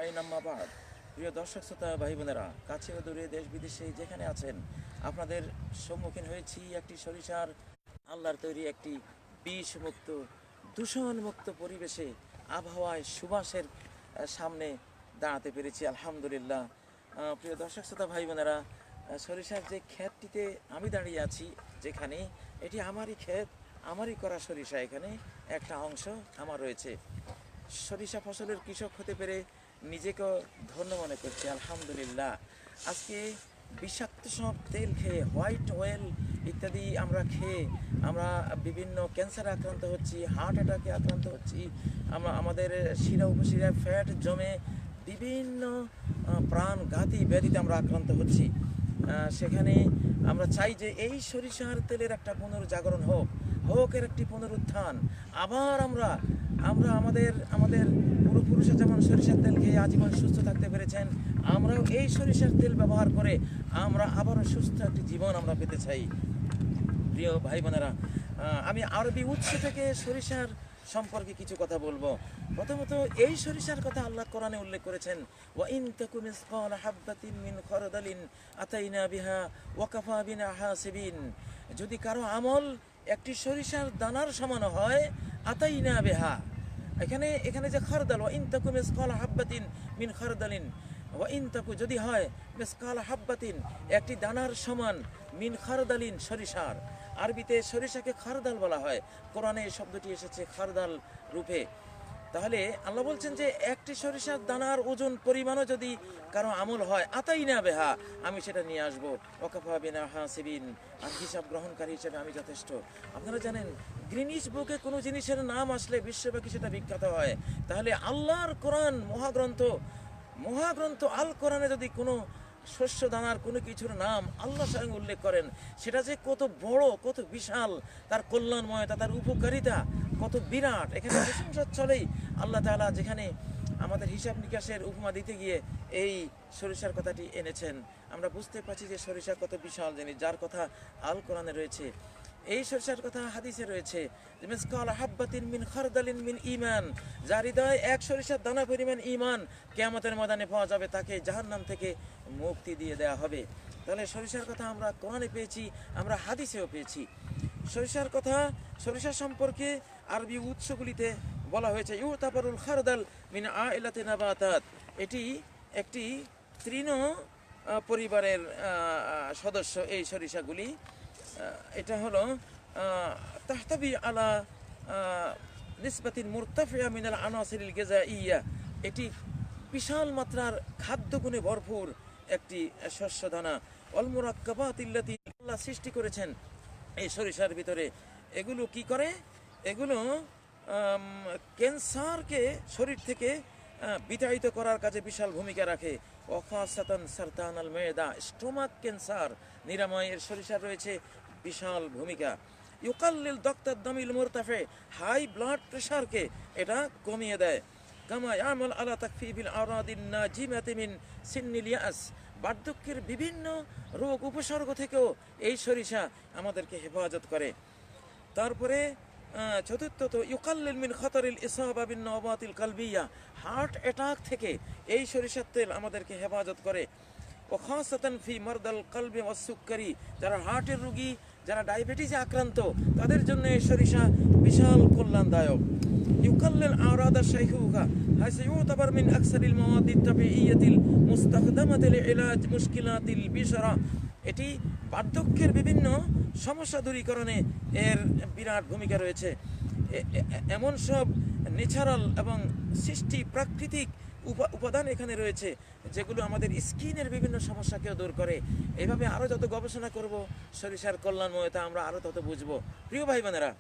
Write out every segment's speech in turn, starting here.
আজমাইন, আম্মা বাদ। প্রিয় দর্শক শ্রোতা ভাই বোনেরা, কাছে ও দূরে দেশ বিদেশে যেখানে আছেন, আপনাদের সম্মুখীন হয়েছি একটি সরিষার আল্লাহর তৈরি একটি বিষমুক্ত দূষণমুক্ত পরিবেশে আবহাওয়ায় সুবাসের সামনে দাঁড়াতে পেরেছি আলহামদুলিল্লাহ। প্রিয় দর্শক শ্রোতা ভাই বোনেরা, সরিষার যে ক্ষেতটিতে আমি দাঁড়িয়ে আছি, যেখানে এটি আমারই ক্ষেত, আমারই করা সরিষা, এখানে একটা অংশ আমার রয়েছে। সরিষা ফসলের কৃষক হতে পেরে নিজেকে ধন্য মনে করছি আলহামদুলিল্লাহ। আজকে বিষাক্ত সব তেল খেয়ে, হোয়াইট অয়েল ইত্যাদি আমরা খেয়ে আমরা বিভিন্ন ক্যান্সারে আক্রান্ত হচ্ছি, হার্ট অ্যাটাকে আক্রান্ত হচ্ছি, আমাদের শিরা উপশিরায় ফ্যাট জমে বিভিন্ন প্রাণঘাতী ব্যাধিতে আমরা আক্রান্ত হচ্ছি। সেখানে আমরা চাই যে এই সরিষার তেলের একটা পুনর্জাগরণ হোক এর একটি পুনরুত্থান। আবার আমরা আমাদের পূর্বপুরুষরা যেমন সরিষার তেল খেয়ে আজীবন সুস্থ থাকতে পেরেছেন, আমরাও এই সরিষার তেল ব্যবহার করে আমরা আবারও সুস্থ একটি জীবন আমরা পেতে চাই। প্রিয় ভাই বোনেরা, আমি আরবি উৎস থেকে সরিষার সম্পর্কে কিছু কথা বলবো। প্রথমত, এই সরিষার কথা আল্লাহ কোরআনে উল্লেখ করেছেন, ওয়া ইন তাকু মিসকালা হাববাতিন মিন খারদালিন আতাইনা বিহা ওয়া কাফা বিনা হাসিবিন। যদি কারো আমল একটি সরিষার দানার সমান হয়, আতাইনা বিহা, এখানে যে খারদাল, ওয়া ইন তাকু মিসকালা হাববাতিন মিন খারদালিন, ওয়া ইন তাকু যদি হয় মিসকালা হাববাতিন একটি দানার সমান, মিন খারদালিন সরিষার, আরবিতে সরিষাকে খারদাল বলা হয়, কোরআনে এই শব্দটি এসেছে খারদাল রূপে। তাহলে আল্লাহ বলছেন যে একটি সরিষার দানার ওজন পরিমাণও যদি কারো আমল হয়, আতাইনা বেহা, আমি সেটা নিয়ে আসবো, ওয়াকাফা বিনা হাসিবিন, আর হিসাব গ্রহণকারী হিসেবে আমি যথেষ্ট। আপনারা জানেন, গ্রিনিস বুকে কোনো জিনিসের নাম আসলে বিশ্বব্যাপী সেটা বিখ্যাত হয়। তাহলে আল্লাহর কোরআন মহাগ্রন্থ আল কোরআনে যদি কোনো শস্য দানার কোনো কিছুর নাম আল্লাহ স্বয়ং উল্লেখ করেন, সেটা যে কত বড়, কত বিশাল, তার কল্যাণময়তা, তার উপকারিতা কত বিরাট, এখানে প্রশংসা চলেই। আল্লাহ তাআলা যেখানে আমাদের হিসাব নিকাশের উপমা দিতে গিয়ে এই সরিষার কথাটি এনেছেন, আমরা বুঝতে পারছি যে সরিষা কত বিশাল জিনিস, যার কথা আল কোরআনে রয়েছে। এই সরিষার কথা হাদিসে রয়েছে, মিসকালা হাববাতিন মিন খারদালিন মিন ঈমান, যার হৃদয়ে এক সরিষার দানা পরিমাণ ঈমান কিয়ামতের ময়দানে পাওয়া যাবে, তাকে জাহান্নাম থেকে মুক্তি দিয়ে দেওয়া হবে। তাহলে সরিষার কথা আমরা কোরআনে পেয়েছি, আমরা হাদিসেও পেয়েছি। সরিষা সম্পর্কে আরবি উৎসগুলিতে বলা হয়েছে, ইউতাবারুল খারদাল মিন আইলাতি নাবাতাত, এটি একটি তৃণ পরিবারের সদস্য। এই সরিষাগুলি, এটা হলো তাহতাবি আলা নিসবাতিন মুরতাফিয়া মিনাল আনাসিরিল গাযাইয়্যা, এটি বিশাল মাত্রার খাদ্যগুণে ভরপুর একটি শস্য দানা। ওয়াল মুরাক্কাবাতিল্লাতি, আল্লাহ সৃষ্টি করেছেন এই সরিষার ভিতরে। এগুলো কি করে? এগুলো ক্যান্সারকে শরীর থেকে বিতাড়িত করার কাজে বিশাল ভূমিকা রাখে। ওয়াফাসাতান সারতান আল মেদা, স্টোমাক ক্যান্সার নিরাময়ের সরিষার রয়েছে বিশাল ভূমিকা। ইউকাল্লিল দক্তার দামিল মুরতাফে, হাই ব্লাড প্রেশারকে এটা কমিয়ে দেয়। কামা ইয়ামাল আলা তাকফিবিল আরাদিন নাজিমাতি মিন সিন্নিল ইয়াস, বার্ধক্যের বিভিন্ন রোগ উপসর্গ থেকেও এই সরিষা আমাদেরকে হেফাজত করে। তারপরে চতুর্থত, ইউকাল্লিল মিন খাতারিল ইসাবা বিন নওবাতিল কালবিয়া, হার্ট অ্যাটাক থেকে এই সরিষার তেল আমাদেরকে হেফাজত করে। ও খাসাতান ফি মারদাল কলবি ওয়াস সুক্কারি, যারা হার্টের রোগী, যারা ডায়াবেটিসে আক্রান্ত, তাদের জন্য এই সরিষা বিশাল কল্যাণদায়ক। ইউকাল্লিল আরাদা শাইখুকা হাইসা ইউতাবার মিন আকসারিল মাওয়াদিত তাবিইয়াতিল মুস্তাখদামাতি লিইলাজ মুশকিলাতিল বিশরা, এটি বার্ধক্যের বিভিন্ন সমস্যা দূরীকরণে এর বিরাট ভূমিকা রয়েছে। এমন সব ন্যাচারাল এবং সৃষ্টি প্রাকৃতিক উপাদান এখানে রয়েছে যেগুলো আমাদের স্কিনের বিভিন্ন সমস্যাকেও দূর করে। এইভাবে আরও যত গবেষণা করব সরিষার কল্যাণময়তা আমরা আরও তত বুঝবো। প্রিয় ভাই বোনেরা,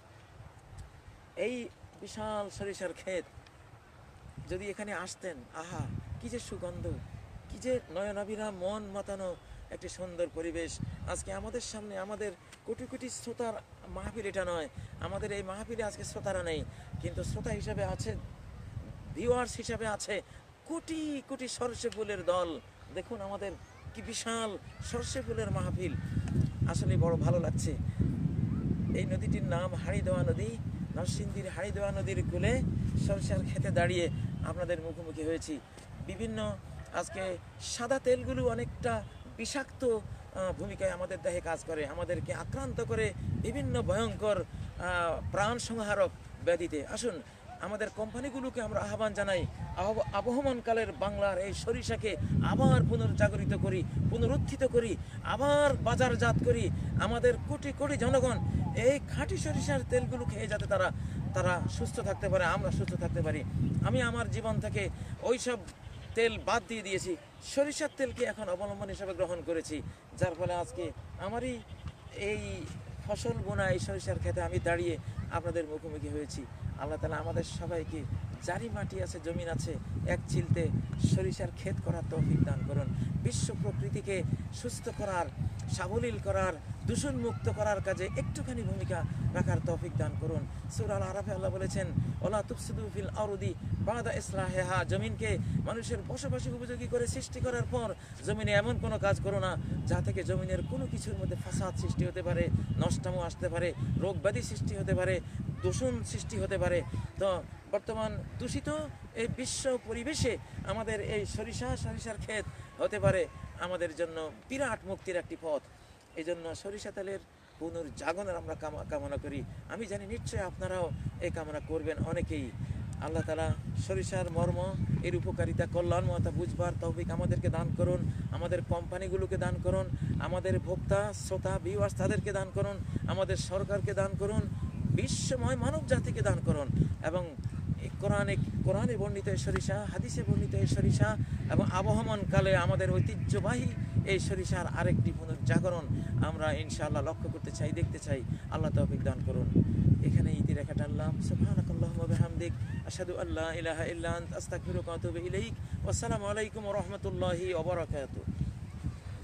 এই বিশাল সরিষার ক্ষেত যদি এখানে আসতেন, আহা কি যে সুগন্ধ, কি যে নয়নাভিরা মন মাতানো একটি সুন্দর পরিবেশ। আজকে আমাদের সামনে আমাদের কোটি কোটি শ্রোতার মাহফিল এটা নয়, আমাদের এই মাহফিলে আজকে শ্রোতারা নেই, কিন্তু শ্রোতা হিসাবে আছে, ভিউয়ার্স হিসাবে আছে কোটি কোটি সরষে ফুলের দল। দেখুন আমাদের কি বিশাল সরষে ফুলের মাহফিল, আসলে বড় ভালো লাগছে। এই নদীটির নাম হাড়িদোয়া নদী। নরসিংদীর হাড়িদোয়া নদীর কূলে সরষার খেতে দাঁড়িয়ে আপনাদের মুখোমুখি হয়েছি। বিভিন্ন আজকে সাদা তেলগুলো অনেকটা বিষাক্ত ভূমিকায় আমাদের দেহে কাজ করে, আমাদেরকে আক্রান্ত করে বিভিন্ন ভয়ঙ্কর প্রাণ সংহারক ব্যাধিতে। আসুন আমাদের কোম্পানিগুলোকে আমরা আহ্বান জানাই, আবহমানকালের বাংলার এই সরিষাকে আবার পুনর্জাগরিত করি, পুনরুত্থিত করি, আবার বাজারজাত করি। আমাদের কোটি কোটি জনগণ এই খাঁটি সরিষার তেলগুলো খেয়ে যাতে তারা সুস্থ থাকতে পারে, আমরা সুস্থ থাকতে পারি। আমি আমার জীবন থেকে ওইসব তেল বাদ দিয়ে দিয়েছি, সরিষার তেলকে এখন অবলম্বন হিসাবে গ্রহণ করেছি, যার ফলে আজকে আমারই এই ফসল বোনা এই সরিষার খেতে আমি দাঁড়িয়ে আপনাদের মুখোমুখি হয়েছি। আল্লাহ তাআলা আমাদের সবাইকে যারই মাটি আছে, জমিন আছে, এক চিলতে সরিষার ক্ষেত করার তৌফিক দান করুন। বিশ্ব প্রকৃতিকে সুস্থ করার, সাবলীল করার, দূষণমুক্ত করার কাজে একটুখানি ভূমিকা রাখার তৌফিক দান করুন। সূরা আল আরাফে আল্লাহ বলেছেন, ওয়ালা তুফসিদু ফিল আরদি বাদা ইসলাহিহা, জমিনকে মানুষের বসবাসের উপযোগী করে সৃষ্টি করার পর জমিনে এমন কোনো কাজ করো না যা থেকে জমিনের কোনো কিছুর মধ্যে ফাসাদ সৃষ্টি হতে পারে, নষ্টামো আসতে পারে, রোগ ব্যাধি সৃষ্টি হতে পারে, দূষণ সৃষ্টি হতে পারে। তো বর্তমান দূষিত এই বিশ্ব পরিবেশে আমাদের এই সরিষার ক্ষেত হতে পারে আমাদের জন্য বিরাট মুক্তির একটি পথ। এই জন্য সরিষা তেলের পুনর্জাগরণের আমরা কামনা করি। আমি জানি নিশ্চয়ই আপনারাও এই কামনা করবেন অনেকেই। আল্লাহ তাআলা সরিষার মর্ম, এর উপকারিতা, কল্যাণময়তা বুঝবার তৌফিক আমাদেরকে দান করুন, আমাদের কোম্পানিগুলোকে দান করুন, আমাদের ভোক্তা শ্রোতা ভিউয়ার্স তাদেরকে দান করুন, আমাদের সরকারকে দান করুন, বিশ্বময় মানব জাতিকে দান করুন। এবং কোরআনে বর্ণিত এই সরিষা, হাদিসে বর্ণিত এই সরিষা এবং আবহমান কালে আমাদের ঐতিহ্যবাহী এই সরিষার আরেকটি পুনর্জাগরণ আমরা ইনশাআল্লাহ লক্ষ্য করতে চাই, দেখতে চাই। আল্লাহ তৌফিক দান করুন। এখানে ইতি রেখা টানলাম। সুবহানাকাল্লাহুম্মা ওয়া বিহামদিক, আশহাদু আল্লা ইলাহা ইল্লা আনতা, আস্তাগফিরুকা ওয়া আতুবু ইলাইক। ওয়াসসালামু আলাইকুম ওয়া রাহমাতুল্লাহি ওয়া বারাকাতুহু।